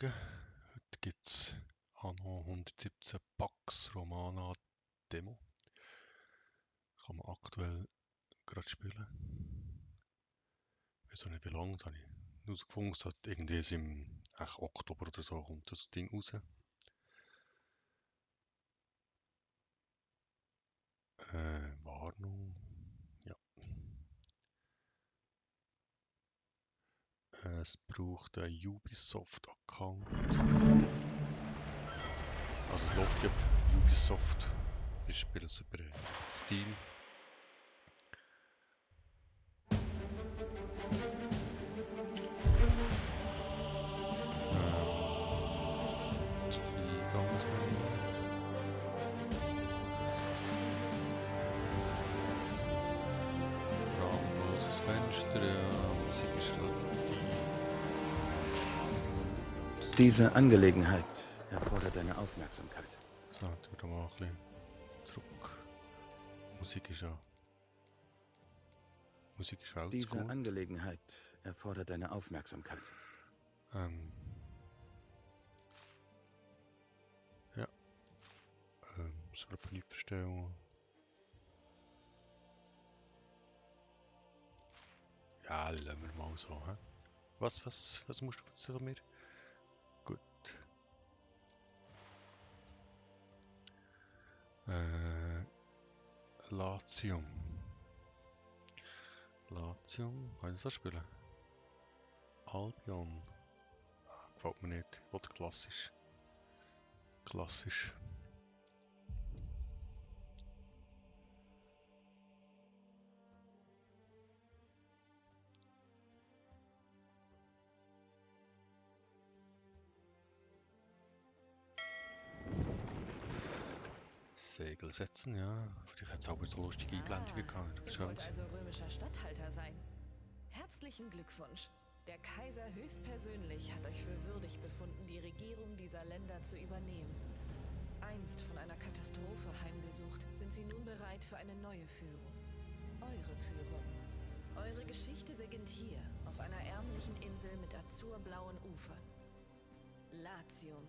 Morgen. Heute gibt es Anno 117 Pax Romana Demo. Kann man aktuell gerade spielen. Ich weiß auch nicht wie lange, das habe ich herausgefunden. Es hat irgendwie im Oktober oder so kommt das Ding raus. Warnung. Ja. Es braucht einen Ubisoft-Account. Also es läuft über Ubisoft. Wir spielen es über Steam. Rahmenloses Fenster, ja, Musik ist relativ. Diese Angelegenheit erfordert deine Aufmerksamkeit. So, jetzt wieder mal ein bisschen zurück. Musik ist Diese oldschool. Angelegenheit erfordert deine Aufmerksamkeit. Ja. Müssen wir aber nicht verstellen. Ja, lassen wir mal so, hä? Was musst du jetzt von mir? Gut. Latium. Latium, kann ich das spielen? Albion. Gefällt mir nicht. Ich will klassisch. Klassisch. Segel setzen, ja. Vielleicht hat es auch so lustige Einblendungen gehabt. Ihr wollt also römischer Statthalter sein. Herzlichen Glückwunsch. Der Kaiser höchstpersönlich hat euch für würdig befunden, die Regierung dieser Länder zu übernehmen. Einst von einer Katastrophe heimgesucht, sind sie nun bereit für eine neue Führung. Eure Führung. Eure Geschichte beginnt hier, auf einer ärmlichen Insel mit azurblauen Ufern. Latium.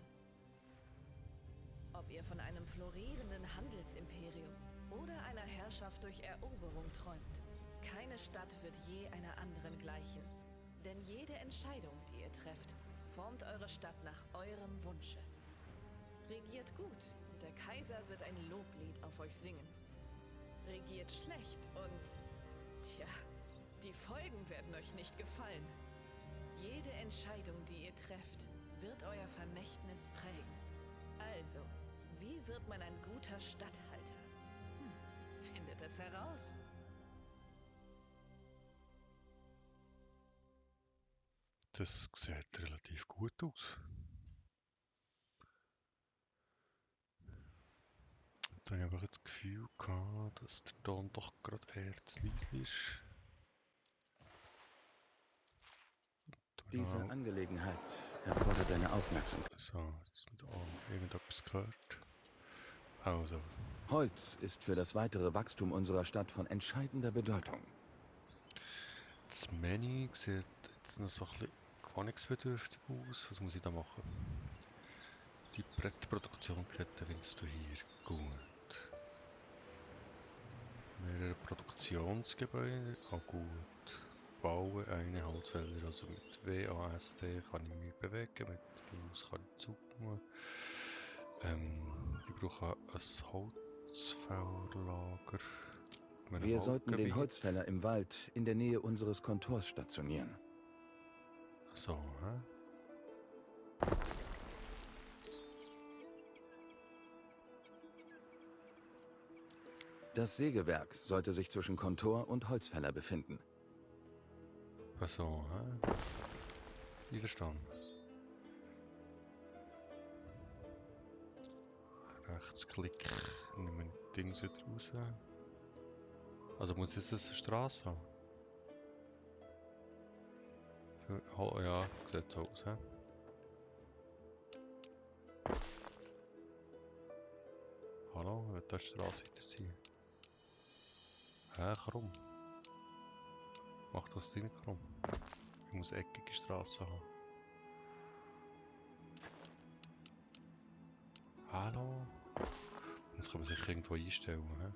Ob ihr von einem florierenden Handelsimperium oder einer Herrschaft durch Eroberung träumt, keine Stadt wird je einer anderen gleichen. Denn jede Entscheidung, die ihr trefft, formt eure Stadt nach eurem Wunsche. Regiert gut und der Kaiser wird ein Loblied auf euch singen. Regiert schlecht und... tja, die Folgen werden euch nicht gefallen. Jede Entscheidung, die ihr trefft, wird euer Vermächtnis prägen. Also, wie wird man ein guter Statthalter? Findet es heraus. Das sieht relativ gut aus. Jetzt habe ich einfach das Gefühl gehabt, dass der Ton doch gerade eher zu leise ist. Diese Angelegenheit erfordert deine Aufmerksamkeit. So, jetzt mit irgendetwas gehört. Also. Holz ist für das weitere Wachstum unserer Stadt von entscheidender Bedeutung. Das Menü sieht jetzt noch so ein bisschen gewöhnungsbedürftig aus. Was muss ich da machen? Die Brettproduktionskette findest du hier. Gut. Mehrere Produktionsgebäude. Auch gut. Baue eine Holzfäller. Also mit WASD kann ich mich bewegen. Mit Maus kann ich zoomen. Ich brauche ein Holzfällerlager. Wir sollten den Holzfäller im Wald in der Nähe unseres Kontors stationieren. So, hä? Das Sägewerk sollte sich zwischen Kontor und Holzfäller befinden. So, hä? Widerstand. Rechtsklick. Nehmen wir die Dings wieder raus. Also muss jetzt das eine Straße haben? Oh ja, sieht so aus, hä? Hallo, wird da die Straße wieder sein? Hä, krumm? Macht das Ding krumm? Ich muss eckige Straße haben. Hallo? Das kann man sicher irgendwo einstellen. He?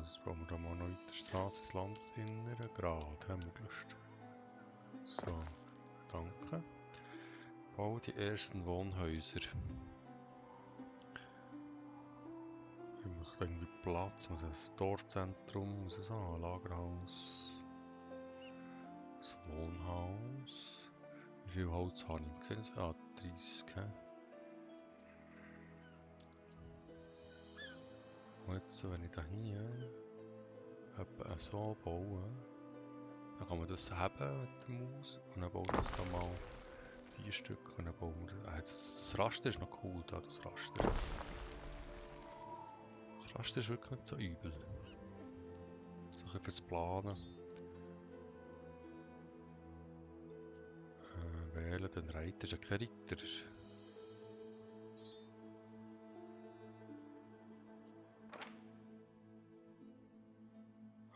Das bauen wir da mal noch weiter. Straße ins Landesinnere, gerade, möglichst. So, danke. Bau die ersten Wohnhäuser. Ich möchte irgendwie Platz, muss ein Dorfzentrum, muss es haben, Lagerhaus, das Wohnhaus. Wie viel Holz habe ich? Gesehen? 30. He? Und jetzt, wenn ich da hier etwa so baue, dann kann man das haben mit der Maus und dann baut das dann mal 4 Stück und dann bauen wir das Raster ist noch cool da, das Raster. Das Raster ist wirklich nicht so übel. So ein bisschen fürs Planen. Wählen den Reiter, ist ja kein Reiter.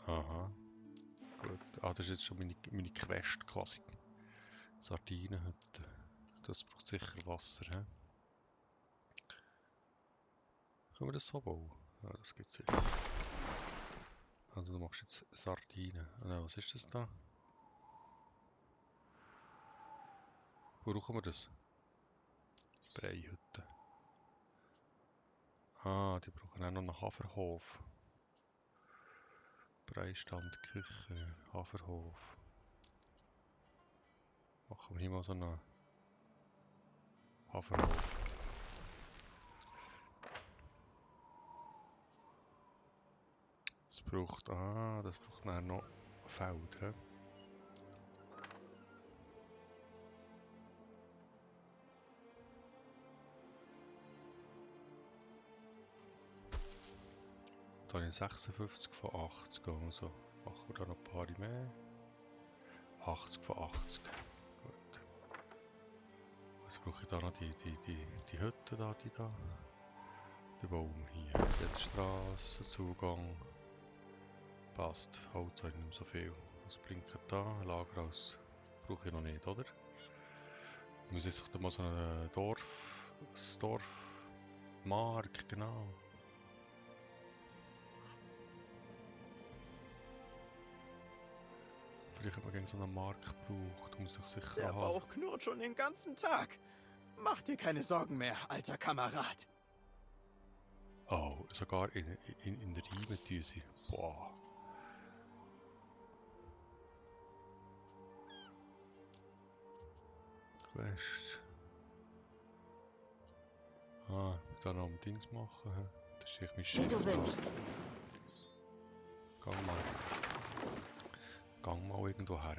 Aha. Gut. Ah, das ist jetzt schon meine Quest quasi. Sardinenhütte. Das braucht sicher Wasser, hä? Können wir das so bauen? Ja, das geht sicher. Also du machst jetzt Sardinen. Ah, was ist das da? Wo brauchen wir das? Breihütte. Ah, die brauchen auch noch einen Haferhof. Breistand, Küche, Haferhof. Machen wir hier mal so einen Haferhof. Das braucht nachher noch Feld, hä? Da habe ich 56 von 80, also machen wir da noch ein paar mehr. 80 von 80. Gut. Was brauche ich da noch? Die Hütte da, die da. Die bauen wir hier. Jetzt Straße, Zugang. Passt. Holz habe ich nicht mehr so viel. Was blinkt da? Lagerhaus brauche ich noch nicht, oder? Ich muss jetzt mal so ein Dorfmark, genau. Vielleicht hat man gegen so einen Markt gebraucht, muss ich sicher Der haben. Bauch knurrt schon den ganzen Tag. Mach dir keine Sorgen mehr, alter Kamerad. Oh, sogar in der Riementüse. Boah. Quest. Ah, ich muss da noch ein Dings machen. He? Das ist echt mein Wie Schiff. du wünschst. Gang mal irgendwo her.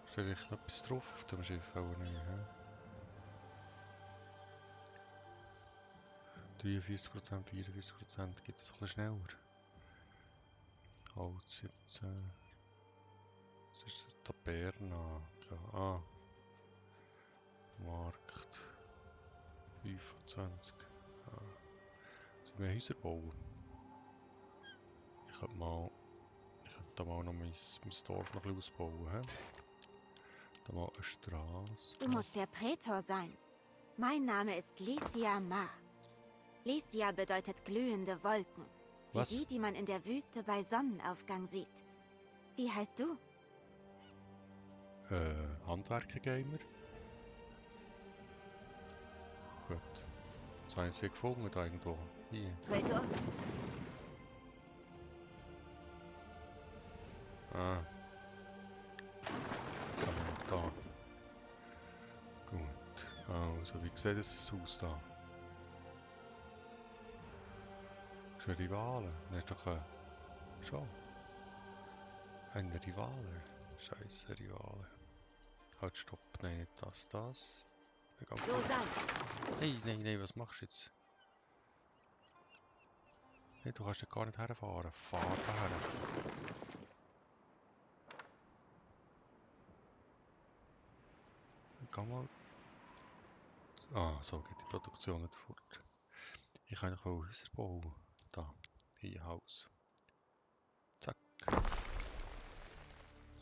Ist vielleicht noch etwas drauf auf dem Schiff? Auch nicht, he? 43%, 44%, geht es ein bisschen schneller. Holz 17. Was ist das? Taberna. Ah. Markt. 25. Ah. Sollen wir Häuser bauen? Ich könnte da mal noch mein Dorf noch ein bisschen ausbauen. He? Da mal eine Straße. Du musst der Prätor sein. Mein Name ist Lysia Ma. Lysia bedeutet glühende Wolken. Wie Was? die man in der Wüste bei Sonnenaufgang sieht. Wie heißt du? Handwerker-Gamer. Gut. Jetzt habe ich sie gefunden da irgendwo. Hier. Prätor? Ah. Da. Gut. Also, wie sieht es aus da? Ist ein Rivale? Das ist doch schon. Ein Rivale. Scheiße, Rivale. Halt, stopp. Nein, nicht das. So sei's. Hey, nein, was machst du jetzt? Hey, du kannst ja gar nicht herfahren. Fahr da her. Geh mal. Ah, so geht die Produktion nicht fort. Ich kann auch Häuser bauen. Da, hier ein Haus. Zack. Das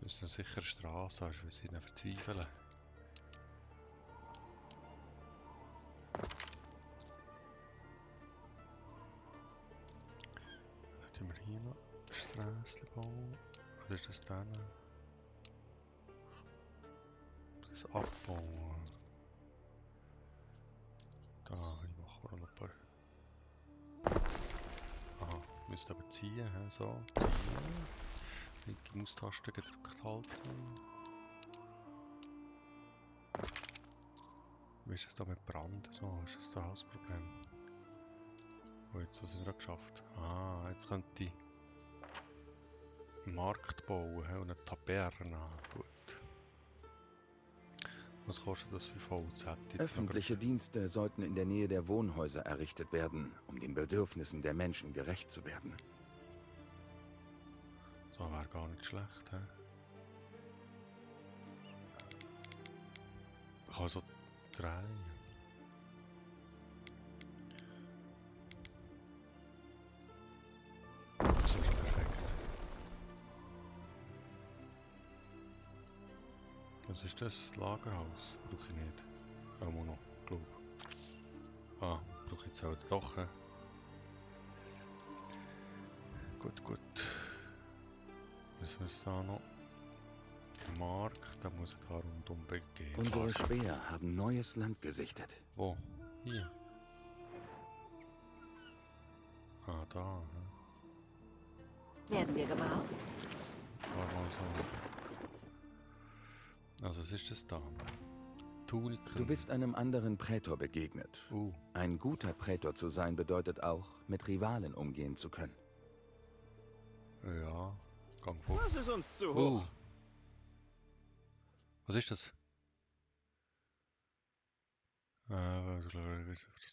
ist eine sichere Straße, weil sie nicht verzweifeln. Dann tun wir hier noch Straße bauen. Oder ist das dann? Das abbauen. Da, hier machen wir noch ein paar. Aha, müsst aber ziehen, he? So, ziehen. Linke Maustaste gedrückt halten. Wie ist es da mit Brand? So, ist das da das Problem? Oh, jetzt haben wir es geschafft. Ah, jetzt könnte ich einen Markt bauen he? Und eine Taberna. Gut. Was kostet das für VZ? Öffentliche Dienste sollten in der Nähe der Wohnhäuser errichtet werden, um den Bedürfnissen der Menschen gerecht zu werden. So wäre gar nicht schlecht. He? Ich kann so drehen. Das ist perfekt. Was ist das? Lagerhaus? Brauche ich nicht. Auch noch, glaube ich. Ah, brauche ich jetzt auch doch. He? Gut, gut. Müssen wir es da noch? Markt, da muss es da rundum begehen. Unsere Späher haben neues Land gesichtet. Wo? Hier. Ah, da. Werden wir gebraucht? Warte mal so. Also, was ist das da? Tuniken. Du bist einem anderen Prätor begegnet. Ein guter Prätor zu sein bedeutet auch, mit Rivalen umgehen zu können. Ja, gang vor. Das ist uns zu hoch. Was ist das? Das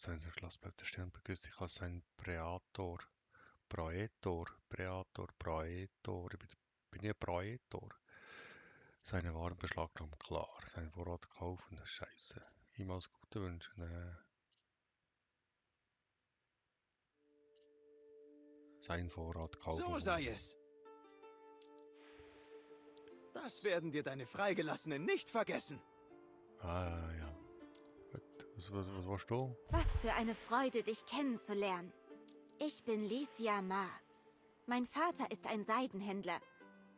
sein Glasblatt der Stern begrüßt dich als ein Praetor. Bin ich ein Praetor? Seine Waren beschlagnahmen, klar. Seinen Vorrat kaufen, scheiße. Ihm alles Gute wünschen, Sein Vorrat kaufen. So sei es. Das werden dir deine Freigelassenen nicht vergessen. Ah, ja. Gut. Was warst du? Was für eine Freude, dich kennenzulernen. Ich bin Licia Ma. Mein Vater ist ein Seidenhändler.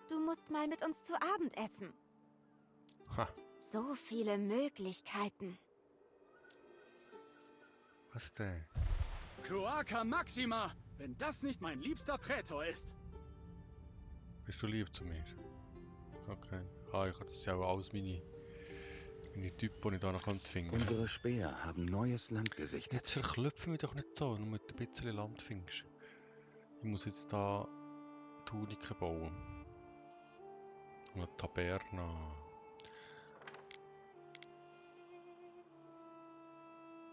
Du musst mal mit uns zu Abend essen. Ha. So viele Möglichkeiten. Was denn? Cloaca Maxima, wenn das nicht mein liebster Prätor ist. Bist du lieb zu mir? Okay. Ah, ich habe das ja auch alles meine Typen, die ich da noch finden. Unsere Späher haben neues Land gesichtet. Jetzt verklüpfen wir doch nicht so, nur mit ein bisschen Land findest. Ich muss jetzt da Tuniken bauen. Und eine Taberna.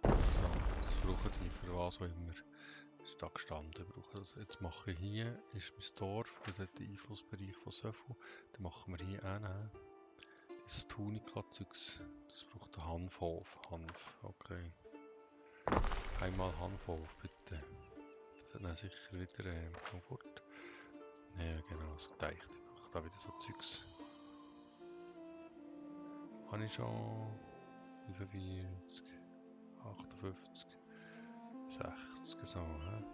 So, das brauchen die für was auch immer. Ist da gestanden. Das. Jetzt mache ich hier, ist mein Dorf, das hat den Einflussbereich von so viel. Dann machen wir hier einen. Das Tunika-Zeugs, das braucht der Hanfhof. Hanf, okay. Einmal Hanfhof, bitte. Das hat dann sicher wieder Frankfurt. Ja, genau, so gedacht. Ich brauche da wieder so Zeugs. Habe ich schon 45, 58, 60 so, hä?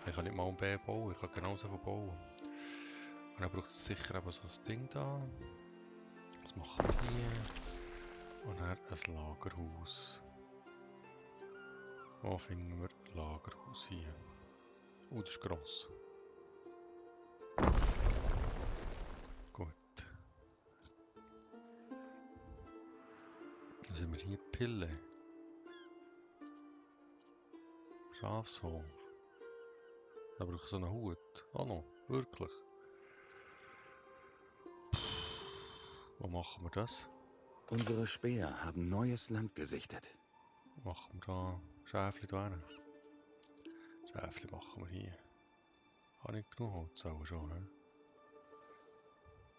Ich kann nicht mal ein B bauen, ich kann genauso viel bauen. Und dann braucht es sicher eben so ein Ding da. Das machen wir hier. Und dann ein Lagerhaus. Wo finden wir ein Lagerhaus hier? Das ist gross. Gut. Dann sind wir hier Pille. Schafshof. Da brauche ich so einen Hut. Oh no, wirklich. Wo machen wir das? Unsere Späher haben neues Land gesichtet. Machen wir da Schäfli da rein? Schäfli machen wir hier. Habe ich genug Holz auch schon, he?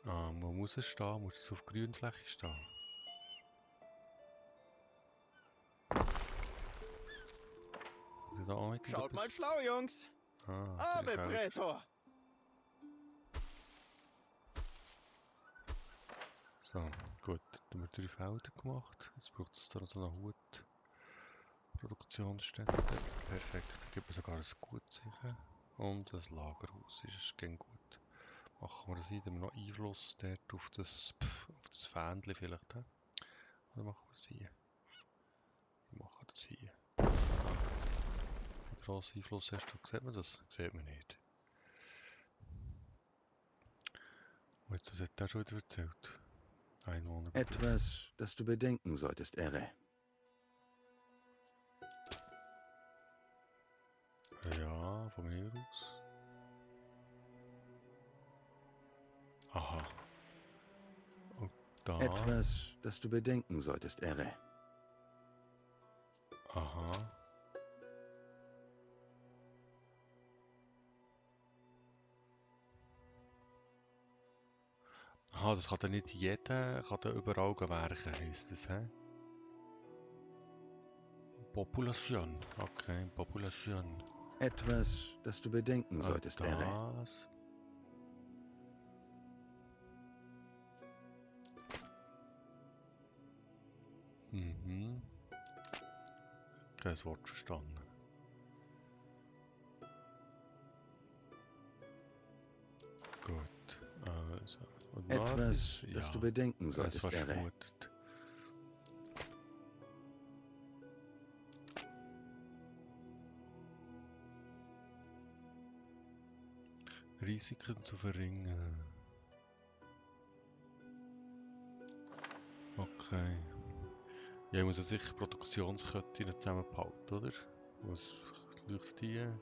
Wo muss es stehen? Muss es auf Grünfläche stehen? Muss ich da auch irgendetwas? Schaut mal schlau, Jungs. Ave Prätor. So, gut. Dann haben wir 3 Felder gemacht. Jetzt braucht es da so eine Hutproduktionsstätte. Perfekt. Da gibt es sogar ein Gutzeichen. Und ein Lagerhaus. Das ist ganz gut. Machen wir das hier. Dann haben wir noch Einfluss dort auf das Fähnchen vielleicht. He? Oder machen wir das hier? Wir machen das hier. Wie grossen Einfluss hast du? Sieht man das? Sieht man nicht. Und jetzt, was hat der schon wieder erzählt? Einwohner. Etwas, das du bedenken solltest, Ere. Ja, von mir aus. Aha. Und da. Etwas, das du bedenken solltest, Ere. Aha. Aha, das kann ja nicht jeder, kann da überall werken, heisst das, hä? Population. Okay, Population. Etwas, das du bedenken solltest, Ere. Das. Mhm. Kein Wort verstanden. Gut, also. Und Etwas, ja, das du bedenken solltest, was Ere. vermutet. Risiken zu verringern. Okay. Ja, ich muss ja sicher Produktionsketten zusammenbehalten, oder? Was leuchtet hier?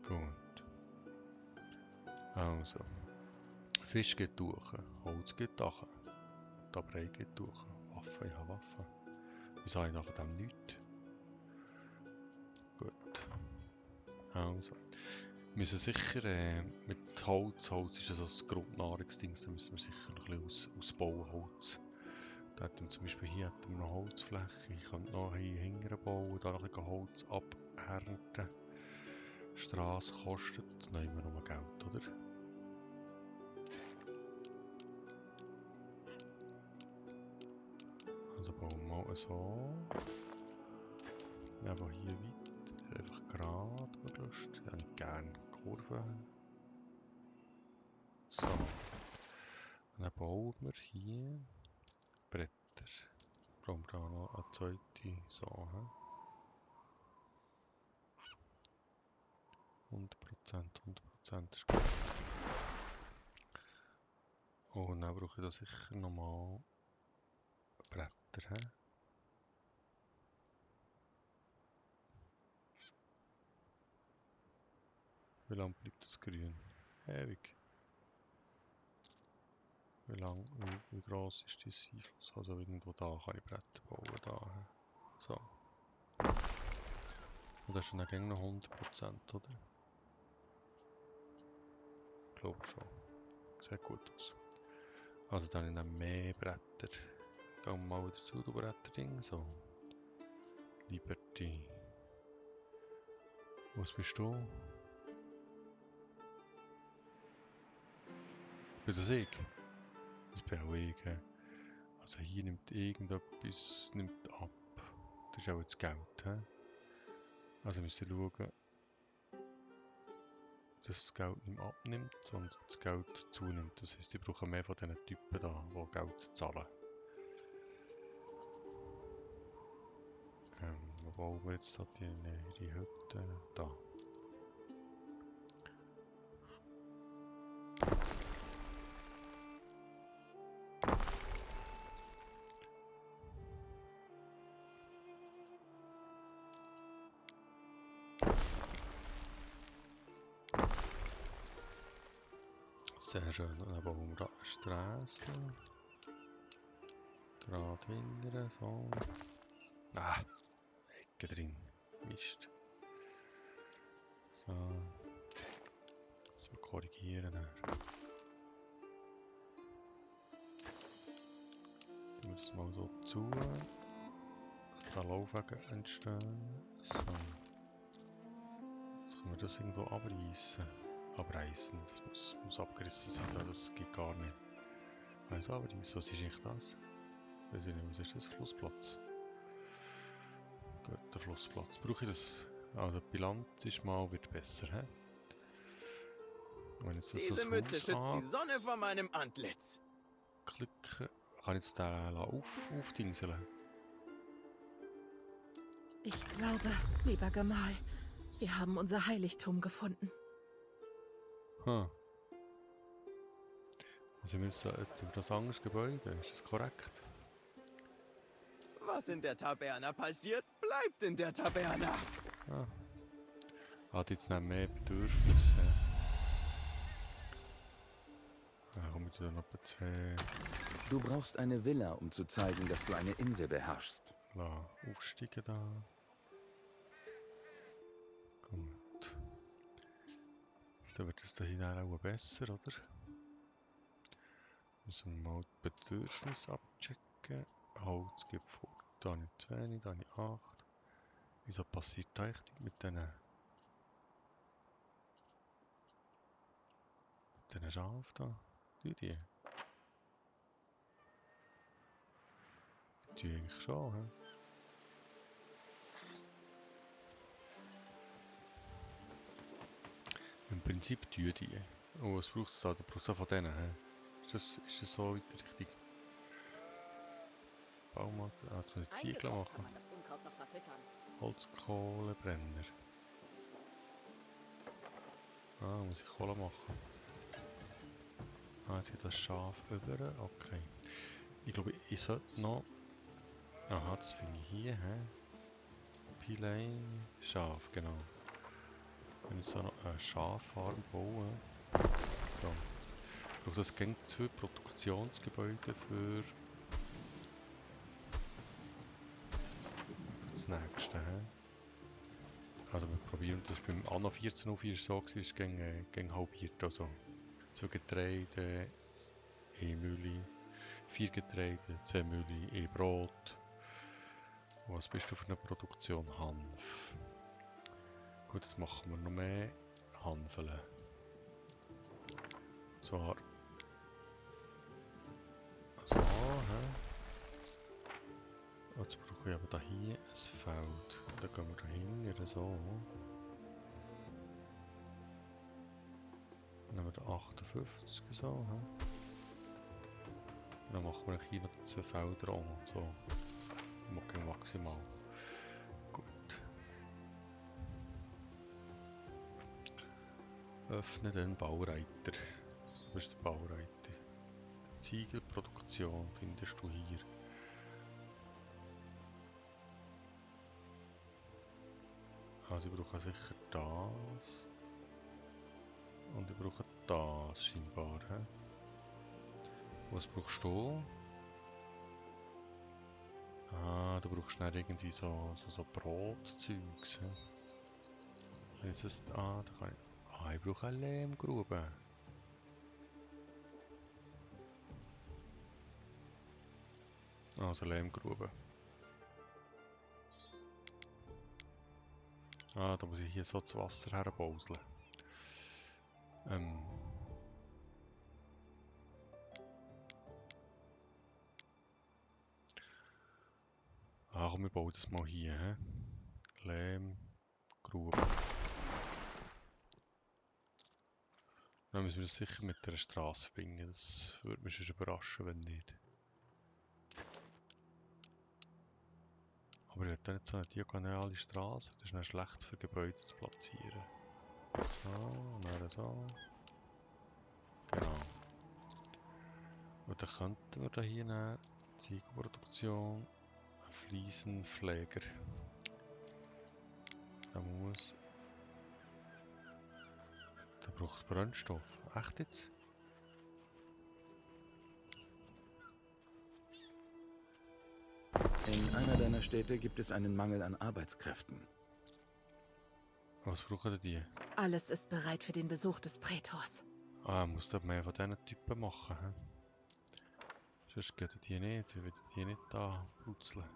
Gut. Also. Fisch geht durch, Holz geht durch, Tabrei geht durch, Waffen, ich habe Waffen. Wieso habe ich nach dem nichts? Gut. Also. Wir müssen sicher mit Holz ist ja so das Grundnahrungsding, da müssen wir sicher noch ein bisschen ausbauen, Holz. Da hätten wir zum Beispiel hier noch Holzfläche, ich könnte noch hier hinten bauen, da noch ein bisschen Holz abernten. Straße kostet, dann haben wir noch Geld, oder? Also bauen wir mal so. Aber hier weiter, einfach gerade möglichst. Ich habe nicht gerne Kurven. So. Und dann bauen wir hier Bretter. Brauchen wir da noch eine zweite Sache. 100% ist gut. Und dann brauche ich da sicher nochmal Bretter. He? Wie lange bleibt das grün? Ewig. Wie gross ist dieses Einfluss? Also irgendwo da kann ich Bretter bauen. Da. So. Und das ist dann gegen noch 100%, oder? Ich glaube schon. Sieht gut aus. Also dann in einem mehr Bretter. Gehen wir mal wieder zu dem Bretterding. So. Liberty. Was bist du? Bist das ich? Das bin auch ich. Also hier nimmt irgendetwas ab. Das ist auch das Geld. He? Also müssen wir schauen, dass das Geld nicht abnimmt, sondern das Geld zunimmt. Das heisst, sie brauchen mehr von diesen Typen da, die Geld zahlen. Wo bauen wir jetzt da die Hütte? Da. Sehr schön, und dann bauen wir da eine Straße. Gerade hinten, so. Ah, Ecke drin. Mist. So. Das wir korrigieren. das mal so zu. Da Laufwege entstehen. So. Jetzt können wir das irgendwo abreißen. Abreißen. Das muss abgerissen sein, das geht gar nicht. Also abreißen. Was ist eigentlich das? Ich weiß nicht, was ist das? Flussplatz. Gut, der Flussplatz. Brauche ich das? Also die Bilanz ist mal wird besser, hä? Wenn jetzt das Diese Mütze schützt die Sonne vor meinem Antlitz. Klicken. Kann ich jetzt den aufdingseln? Ich glaube, lieber Gemahl, wir haben unser Heiligtum gefunden. Hm. Also wir müssen jetzt über das andere Gebäude, ist das korrekt? Was in der Taberna passiert, bleibt in der Taberna. Ah. Hat jetzt noch mehr Bedürfnisse. Kommen wir da noch bei 2. Du brauchst eine Villa, um zu zeigen, dass du eine Insel beherrschst. Klar, aufsteigen da. Gut. Dann wird es da hinein auch besser, oder? Müssen wir mal die Bedürfnisse abchecken. Holz gibt vor. Da habe ich 2, da habe ich 8. Wieso passiert da eigentlich mit diesen Schafen da? Die? Die eigentlich schon, hä? Im Prinzip die. Oh, was brauchst du da? Du brauchst auch von denen, hä? Ist das so weit richtig? Baumarkt, du musst Ziegel machen. Holzkohlebrenner. Muss ich Kohle machen. Jetzt geht das Schaf über. Okay. Ich glaube, ich sollte noch... Aha, das finde ich hier, hä? Pilein, Schaf, genau. Wenn ich so noch eine Schaffarm baue. So. Ich brauche das gegen 2 Produktionsgebäude für das nächste, hä? Also wir probieren das beim Anno 1404 so war, ist gegen halbiert, also 2 Getreide, 1 Mühle, 4 Getreide, 2 Mühle, 1 Brot. Was bist du für eine Produktion? Hanf. Gut, jetzt machen wir noch mehr Hanfeln. Zwar so, hä? Jetzt brauche ich aber da hier ein Feld. Dann gehen wir da hinten so. Dann nehmen wir da 58 so. He? Dann machen wir hier noch 2 Felder an. So. Maximal. Gut. Öffne den Baureiter. Wo ist der Baureiter? Die Ziegelproduktion findest du hier. Also ich brauche sicher das. Und ich brauche das scheinbar. He? Was brauchst du? Du brauchst dann irgendwie so Brotzeugs. Wenn ich das... da kann ich... ich brauche eine Lehmgrube. Also Lehmgrube. Da muss ich hier so das Wasser herbauseln. Komm, wir bauen das mal hier. He? Lehmgrube. Dann müssen wir das sicher mit der Straße verbinden. Das würde mich schon überraschen, wenn nicht. Aber ich will nicht so eine diagonale Straße, das ist dann schlecht für Gebäude zu platzieren. So, und dann so. Genau. Und dann könnten wir da hier eine Ziegelproduktion, einen Fliesenpfleger. Da braucht es Brennstoff. Echt jetzt? In einer deiner Städte gibt es einen Mangel an Arbeitskräften. Was brauchen die? Alles ist bereit für den Besuch des Prätors. Muss da mehr von diesen Typen machen. He? Sonst geht die nicht, ich will die nicht da putzeln.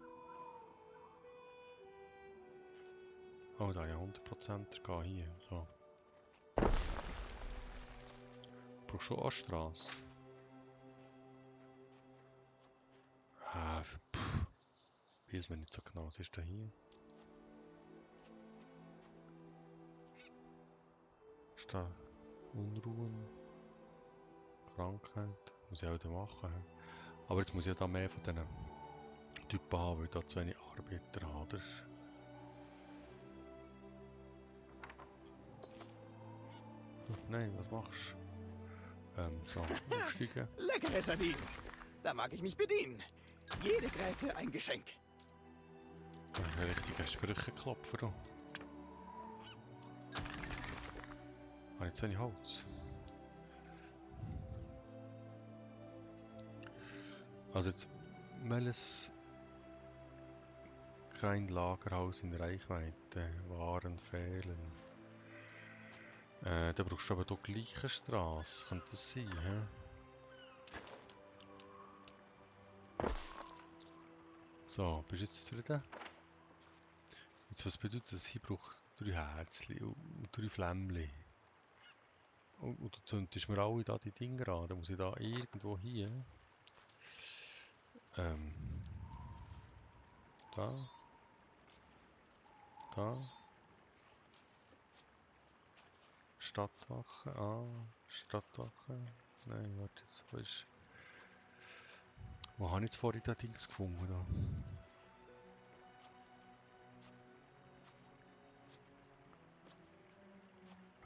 Oh, da habe ich 100% gehen hier. So. Ich brauche schon eine Straße. Ah, weiß man nicht so genau. Was ist da hier? Ist da Unruhen? Krankheit? Muss ich auch da machen. Aber jetzt muss ich da mehr von diesen Typen haben, weil ich da zu wenig Arbeiter habe. Das ist nein, was machst du? So, aufsteigen. Leckere Sardinen. Da mag ich mich bedienen. Jede Gräte ein Geschenk. Das ist ein richtiger Sprücheklopfer, du. Habe ich zu wenig Holz? Also jetzt, welches kein Lagerhaus in Reichweite, Waren fehlen. Da brauchst du aber doch gleiche Straße, könnte das sein, hä? So, bist du jetzt zufrieden? Jetzt, was bedeutet das? Ich brauche 3 Herzchen und 3 Flämmchen. Und du zündest mir alle da die Dinger an, dann muss ich da irgendwo hier. Da. Da. Stadtwache, Stadtwache. Nein, warte, jetzt, wo ist... Wo habe ich jetzt vorhin da Dings gefunden? Da?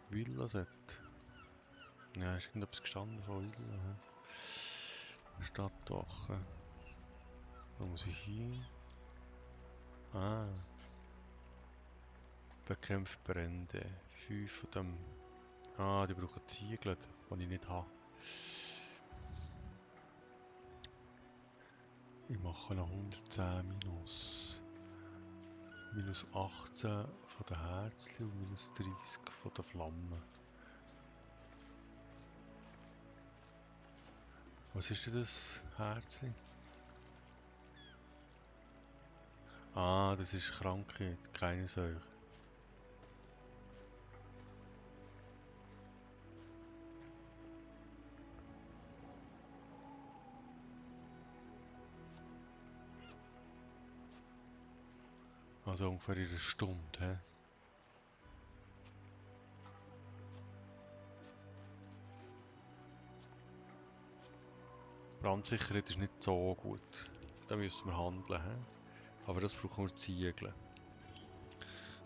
Villaset. Ja, ist irgendetwas gestanden von Villa. He? Stadtwache. Da muss ich hin. Ah. Bekämpft Brände. 5 von dem. Ah, die brauchen Ziegel, die ich nicht habe. Ich mache noch 110 minus. Minus 18 von den Herzchen und minus 30 von den Flammen. Was ist denn das Herzchen? Ah, das ist Krankheit, keine Seuche. Also ungefähr in einer Stunde, hä? Brandsicherheit ist nicht so gut. Da müssen wir handeln, hä? Aber das brauchen wir Ziegel.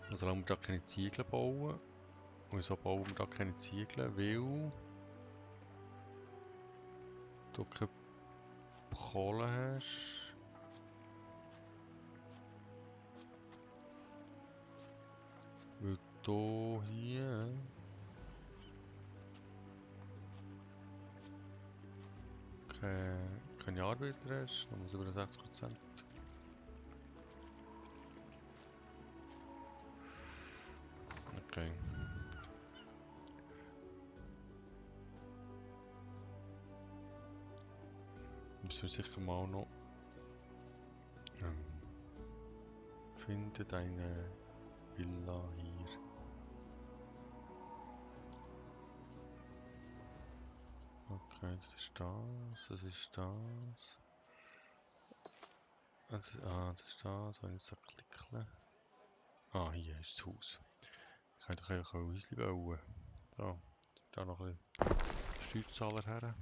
Also solange wir da keine Ziegel bauen. Und wieso bauen wir da keine Ziegel? Weil du keine Kohle hast. Weil du hier keine Arbeiter hast, dann muss über 60%. Okay. Müssen wir sicher mal noch finde deine Villa hier. Okay, das ist das, das ist das. Das ist das, wenn ich so klicke. Ah, hier ist das Haus. Ich könnte doch einfach ein Häuschen bauen. So, da noch ein bisschen Steuerzahler her.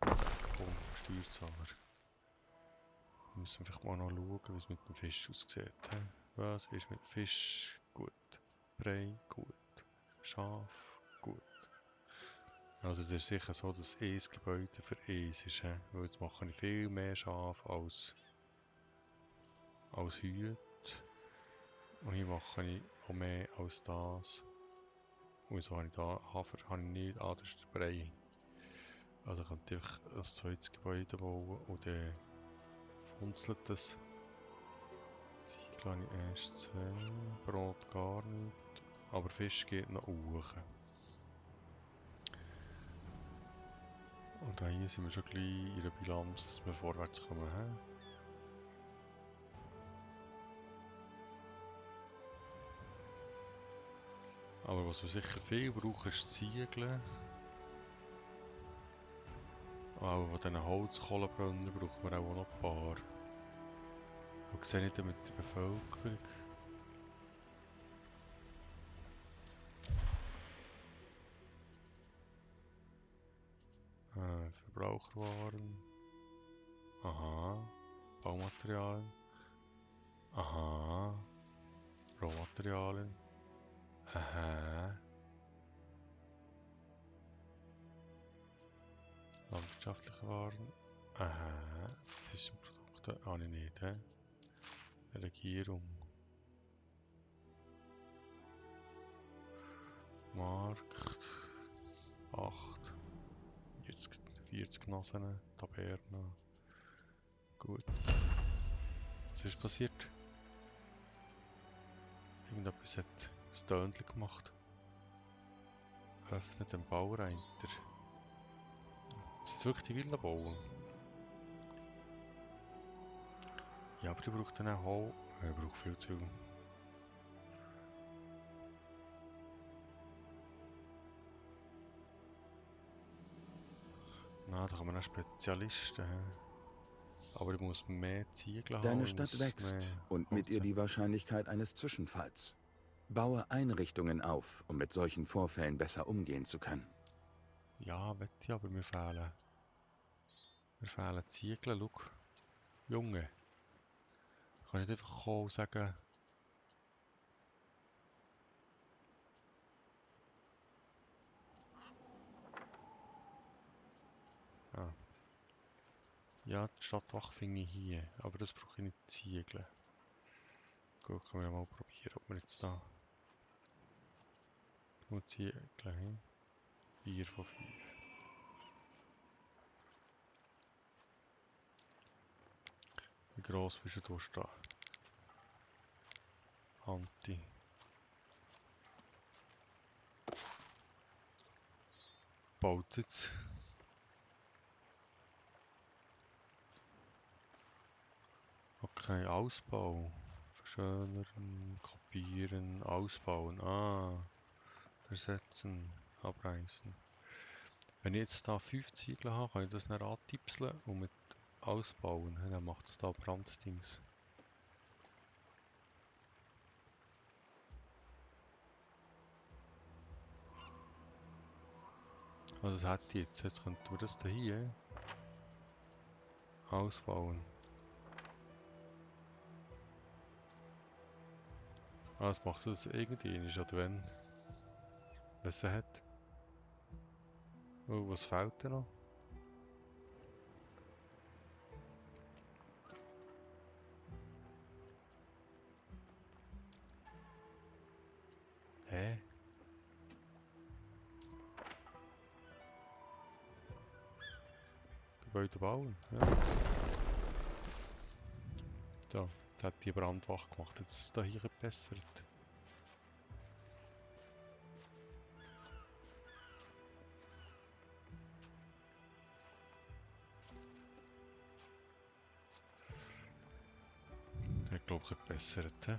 Zack, boom, Steuerzahler. Müssen wir vielleicht mal noch schauen, wie es mit dem Fisch aussieht. Was ist mit Fisch? Gut. Brei? Gut. Schaf? Gut. Also es ist sicher so, dass ein Gebäude für eins ist. Weil jetzt mache ich viel mehr Schafe als Hüte. Und hier mache ich auch mehr als das. Und so habe ich da Hafer habe ich nicht, das ist der Brei. Also ich könnte einfach ein zweites Gebäude bauen und dann funzelt das. Ziegel habe ich erst 2, Brot gar nicht. Aber Fisch geht noch hoch. Und da hier sind wir schon gleich in der Bilanz, dass wir vorwärts kommen. He? Aber was wir sicher viel brauchen, ist Ziegel. Aber von diesen Holzkohlenbrunnen brauchen wir auch noch ein paar. Und sehe ich mit der Bevölkerung? Verbraucherwaren. Aha. Baumaterialien. Aha. Rohmaterialien. Aha. Landwirtschaftliche Waren. Aha. Zwischenprodukte. Habe ich nicht, hä? Regierung. Markt. 8. 40 Genossene. Taberna. Gut. Was ist passiert? Irgendetwas hat das Tönchen gemacht. Öffnet den Baureiter. Ist jetzt wirklich die Villa bauen? Ja, aber die braucht dann auch Hol. Er braucht viel zu. Na, da haben wir einen Spezialisten. Aber ich muss mehr Ziegel haben. Deine Stadt wächst und mit ihr die Wahrscheinlichkeit eines Zwischenfalls. Baue Einrichtungen auf, um mit solchen Vorfällen besser umgehen zu können. Ja, wette ich, aber mir fehlen. Mir fehlen Ziegel, schau. Junge. Ich kann nicht einfach kommen und sagen. Ah. Ja, die Stadtwache finde ich hier, aber das brauche ich nicht Ziegel. Gut, können wir ja mal probieren, ob wir jetzt da nur Ziegel haben. 4 von 5. Wie gross bist du da? Anti. Baut jetzt. Okay, Ausbau. Verschönern, kopieren, ausbauen. Ah, versetzen, abreißen. Wenn ich jetzt da 5 Ziegel habe, kann ich das nicht antipseln und mit ausbauen. Dann macht es da Branddings. Also das hätte ich jetzt. Jetzt könnten wir das da hier ausbauen. Was macht das irgendwie nicht, oder wenn? Was er hat? Oh, was fehlt denn noch? Hä? Gebäude bauen? Ja. So, jetzt hat die Brandwache gemacht. Jetzt ist es da hier gebessert. Ich glaube, gebessert. He?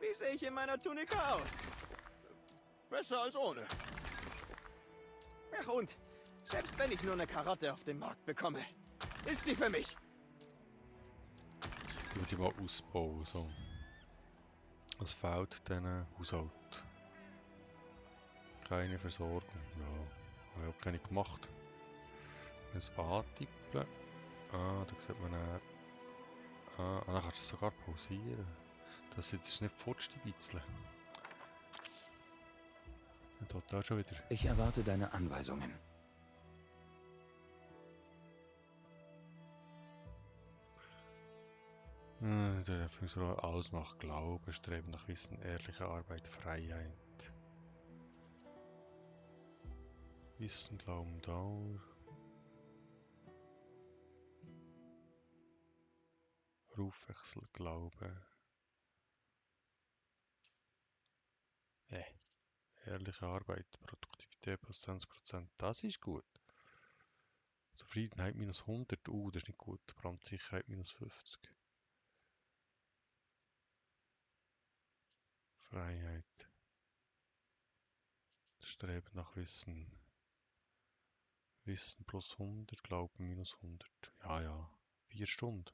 Wie sehe ich in meiner Tunika aus? Besser als ohne. Ach und, selbst wenn ich nur eine Karotte auf dem Markt bekomme, ist sie für mich. Ich würde die mal ausbauen. So. Was fehlt diesen Haushalt? Keine Versorgung. Ja, habe ich auch keine gemacht. Ein antippeln. Ah, da sieht man dann. Ah, dann kannst du es sogar pausieren. Das ist nicht fortstibitzeln. Jetzt hat er schon wieder. Ich erwarte deine Anweisungen. Der Erfüllungsrolle ausmacht Glaube, Streben nach Wissen, ehrliche Arbeit, Freiheit. Wissen, Glauben, Dauer. Berufswechsel, Glaube. Ehrliche Arbeit, Produktivität plus 20%, das ist gut. Zufriedenheit minus 100, das ist nicht gut. Brandsicherheit minus 50. Freiheit. Streben nach Wissen. Wissen plus 100, Glauben minus 100. Ja. 4 Stunden.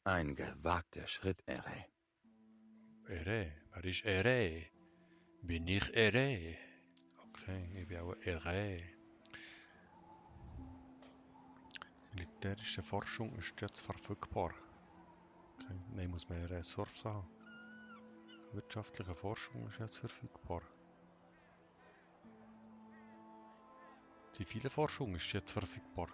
Ein gewagter Schritt, Ere. Ere? Wer ist Ere? Bin ich Ere? Okay, ich bin auch Ere. Militärische Forschung ist jetzt verfügbar. Okay. Nein, muss mehr Ressourcen haben. Wirtschaftliche Forschung ist jetzt verfügbar. Zivile Forschung ist jetzt verfügbar.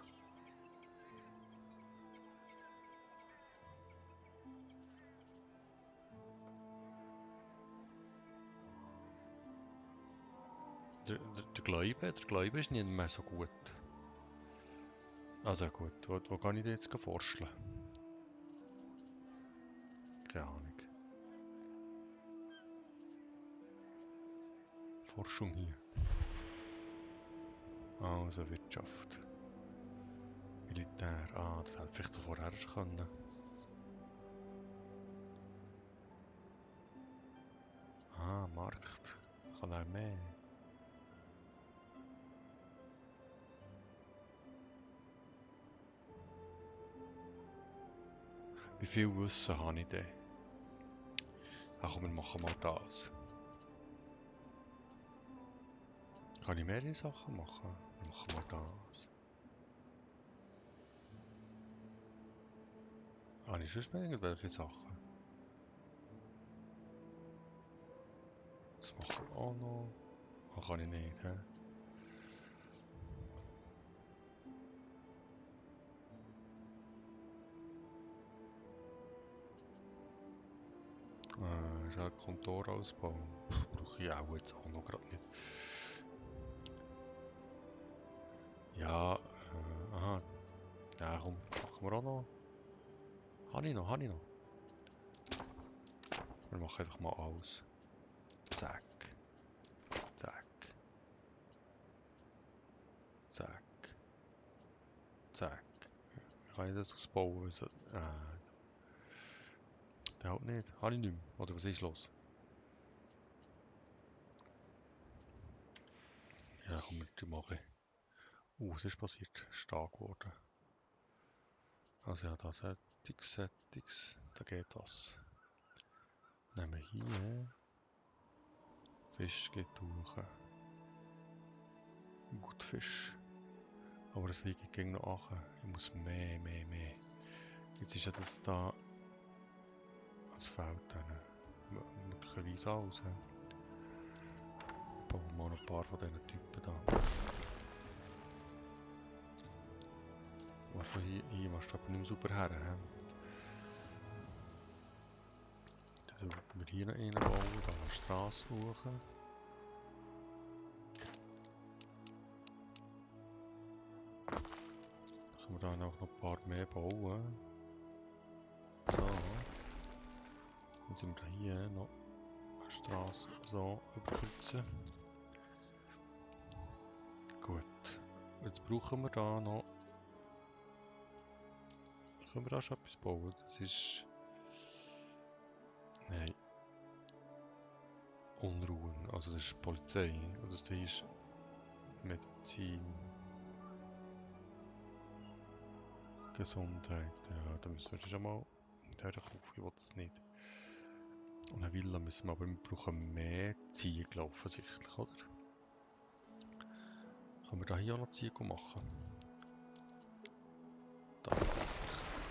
Der Glaube ist nicht mehr so gut. Also gut, wo kann ich jetzt forschen? Keine Ahnung. Forschung hier. Also Wirtschaft. Militär. Das hätte vielleicht vorher schon können. Markt. Kann auch mehr. Wie viel Wissen habe ich denn? Komm, wir machen mal das. Kann ich mehrere Sachen machen? Wir machen mal das. Habe ich sonst noch irgendwelche Sachen? Das machen wir auch noch. Kann ich nicht, hä? Ist ein Kontorausbau. Brauche ich auch jetzt auch noch gerade nicht. Ja, aha. Ja, komm, machen wir auch noch. Habe ich noch. Wir machen einfach mal aus. Zack. Wie kann ich das ausbauen? Der haut nicht. Habe ich nicht mehr. Oder was ist los? Ja, komm, wir machen. Was ist passiert? Stark geworden. Also ja, das Settings, da geht das. Nehmen wir hier. Fisch geht durch. Gut Fisch. Aber es liegt gegen noch an. Ich muss mehr. Jetzt ist ja das da als Feld dann. Möglicherweise aus. Bauen wir mal ein paar von diesen Typen da. Hier machst du aber nicht mehr super her. Dann tun wir hier noch einen bauen, da eine Straße suchen. Dann können wir dann auch noch ein paar mehr bauen. So. Dann sind wir hier noch eine Straße so überkreuzen. Gut. Jetzt brauchen wir da noch. Können wir da schon etwas bauen? Das ist. Nein. Unruhen. Also das ist Polizei. Und das hier ist Medizin. Gesundheit. Ja, da müssen wir schon mal herkaufen. Ich will das nicht. Und eine Villa müssen wir, aber wir brauchen mehr Ziegel offensichtlich, oder? Können wir da hier auch noch Ziegel machen? Tatsächlich.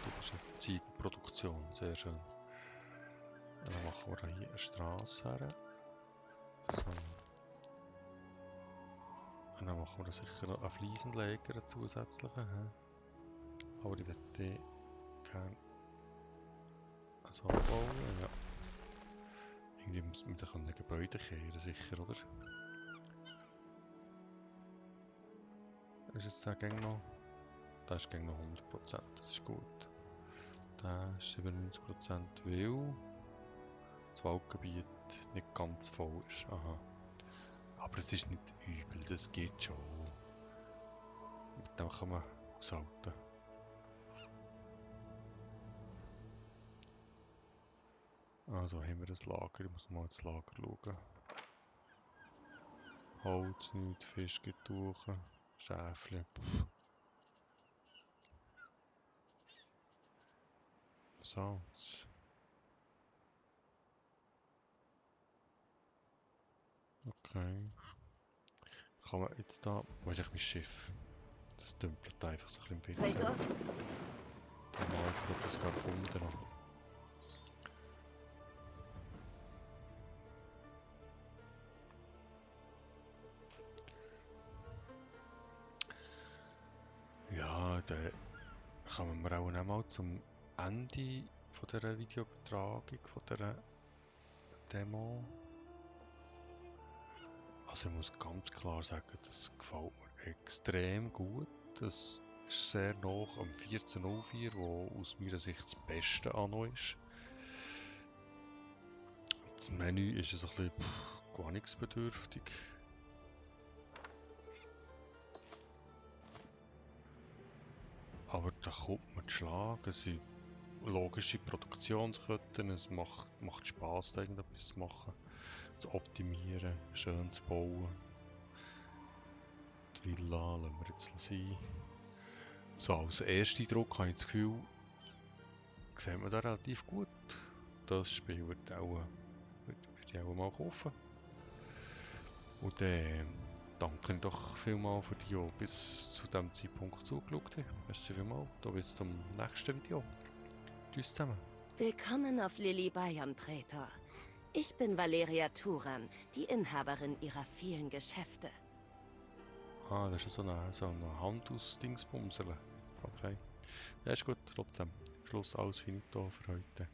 Du bist eine Ziegelproduktion. Sehr schön. Und dann machen wir da hier eine Straße her. So. Und dann machen wir da sicher noch einen Fliesenleger, einen zusätzlichen. Aber ich möchte gerne so bauen, ja. Irgendwie müssen wir da ein Gebäude kehren, sicher, oder? Das ist jetzt auch noch. Das ist noch 100%, das ist gut. Der ist 97%, weil das Waldgebiet nicht ganz voll ist. Aha. Aber es ist nicht übel, das geht schon. Mit dem kann man aushalten. Also haben wir ein Lager, ich muss mal ins Lager schauen. Holz nicht, Fisch geht durch, Schäfchen. Salz. Okay. Kann man jetzt da... Wo ist eigentlich mein Schiff? Das dümpelt einfach so ein bisschen im Traitor? Da mal, ich glaube, das geht unten noch. Ja, dann kommen wir auch noch mal zum Ende von dieser Videoübertragung, von dieser Demo. Also ich muss ganz klar sagen, das gefällt mir extrem gut. Das ist sehr nah am 1404, wo aus meiner Sicht das Beste Anno ist. Das Menü ist ein bisschen gewöhnungsbedürftig. Aber da kommt man zu schlagen. Es sind logische Produktionsketten. Es macht Spaß, da irgendetwas zu machen. Zu optimieren, schön zu bauen. Die Villa lassen wir jetzt sein. So, als erster Eindruck habe ich das Gefühl, sieht man da relativ gut. Das Spiel wird ich auch mal kaufen. Und dann danke ich doch vielmals für die, die bis zu diesem Zeitpunkt zugeschaut haben. Merci vielmals. Da bis zum nächsten Video. Tschüss zusammen. Willkommen auf Lilibayon, Prätor. Ich bin Valeria Turan, die Inhaberin ihrer vielen Geschäfte. Ah, das ist so eine Hand aus Dingsbumsele. Okay. Ja, ist gut, trotzdem. Schluss, alles finito für heute.